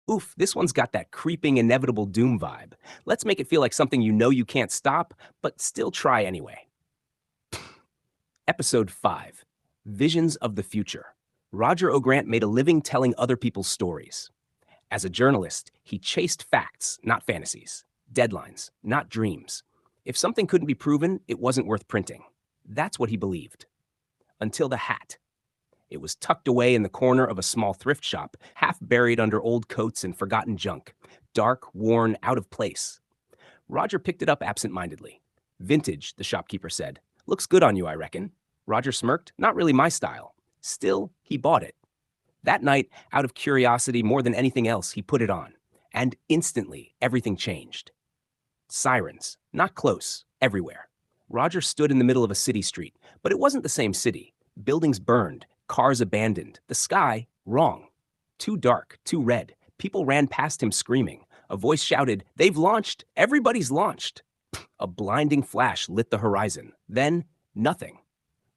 Oof, this one's got that creeping, inevitable doom vibe. Let's make it feel like something you know you can't stop, but still try anyway. Episode 5 Visions of the Future. Roger O'Grant made a living telling other people's stories. As a journalist, he chased facts, not fantasies, deadlines, not dreams. If something couldn't be proven, it wasn't worth printing. That's what he believed. Until the hat. It was tucked away in the corner of a small thrift shop, half buried under old coats and forgotten junk, dark, worn, out of place. Roger picked it up absent-mindedly. Vintage, the shopkeeper said. Looks good on you, I reckon. Roger smirked. Not really my style. Still, he bought it. That night, out of curiosity more than anything else, he put it on. And instantly, everything changed. Sirens. Not close. Everywhere. Roger stood in the middle of a city street, but it wasn't the same city. Buildings burned, cars abandoned, the sky wrong. Too dark, too red. People ran past him screaming. A voice shouted, "They've launched! Everybody's launched!" A blinding flash lit the horizon. Then, nothing.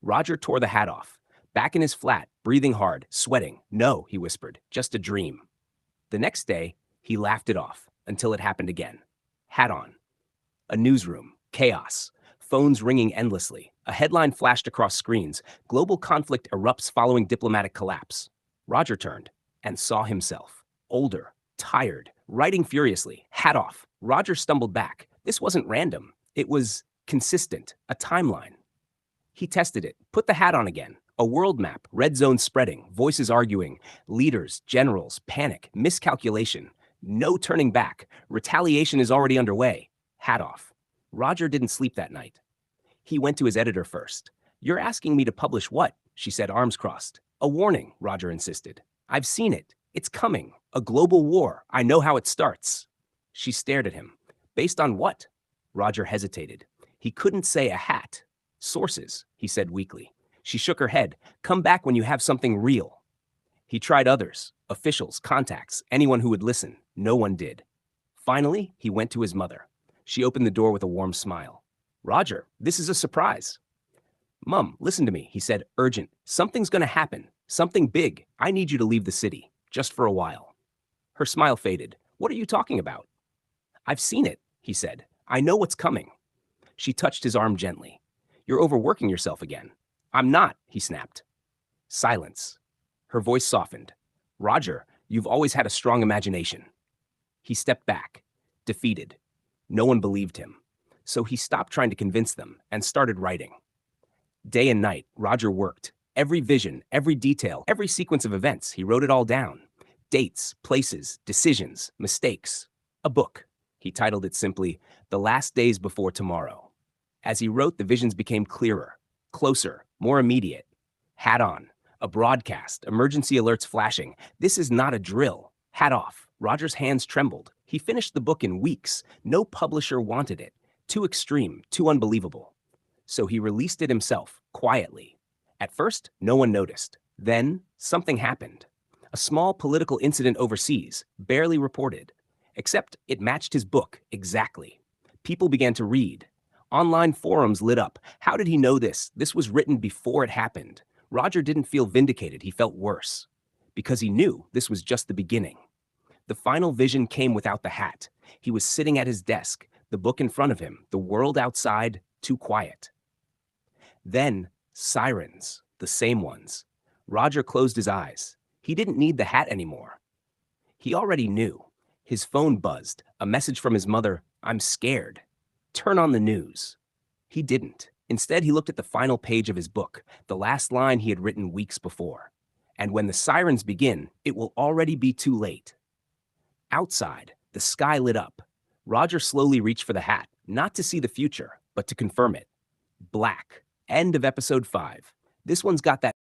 Roger tore the hat off. Back in his flat, breathing hard, sweating. "No," he whispered, "just a dream." The next day, he laughed it off, until it happened again. Hat on. A newsroom. Chaos. Phones ringing endlessly. A headline flashed across screens. Global conflict erupts following diplomatic collapse. Roger turned and saw himself. Older, tired, writing furiously, hat off. Roger stumbled back. This wasn't random. It was consistent, a timeline. He tested it, put the hat on again. A world map, red zone spreading, voices arguing, leaders, generals, panic, miscalculation. No turning back. Retaliation is already underway. Hat off. Roger didn't sleep that night. He went to his editor first. "You're asking me to publish what?" she said, arms crossed. "A warning," Roger insisted. "I've seen it. It's coming. A global war. I know how it starts." She stared at him. "Based on what?" Roger hesitated. He couldn't say a hat. "Sources," he said weakly. She shook her head. "Come back when you have something real." He tried others, officials, contacts, anyone who would listen. No one did. Finally, he went to his mother. She opened the door with a warm smile. "Roger, this is a surprise." "Mum, listen to me," he said, urgent. "Something's going to happen. Something big. I need you to leave the city. Just for a while." Her smile faded. "What are you talking about?" "I've seen it," he said. "I know what's coming." She touched his arm gently. "You're overworking yourself again." "I'm not," he snapped. Silence. Her voice softened. "Roger, you've always had a strong imagination." He stepped back, defeated. No one believed him. So he stopped trying to convince them and started writing. Day and night, Roger worked. Every vision, every detail, every sequence of events, he wrote it all down. Dates, places, decisions, mistakes. A book. He titled it simply, "The Last Days Before Tomorrow." As he wrote, the visions became clearer, closer, more immediate. Hat on. A broadcast, emergency alerts flashing. This is not a drill. Hat off. Roger's hands trembled. He finished the book in weeks. No publisher wanted it. Too extreme, too unbelievable. So he released it himself, quietly. At first, no one noticed. Then, something happened. A small political incident overseas, barely reported. Except it matched his book exactly. People began to read. Online forums lit up. How did he know this? This was written before it happened. Roger didn't feel vindicated, he felt worse. Because he knew this was just the beginning. The final vision came without the hat. He was sitting at his desk, the book in front of him, the world outside, too quiet. Then, sirens, the same ones. Roger closed his eyes. He didn't need the hat anymore. He already knew. His phone buzzed, a message from his mother, "I'm scared. Turn on the news." He didn't. Instead, he looked at the final page of his book, the last line he had written weeks before. And when the sirens begin, it will already be too late. Outside, the sky lit up. Roger slowly reached for the hat, not to see the future, but to confirm it. Black. End of episode 5. This one's got that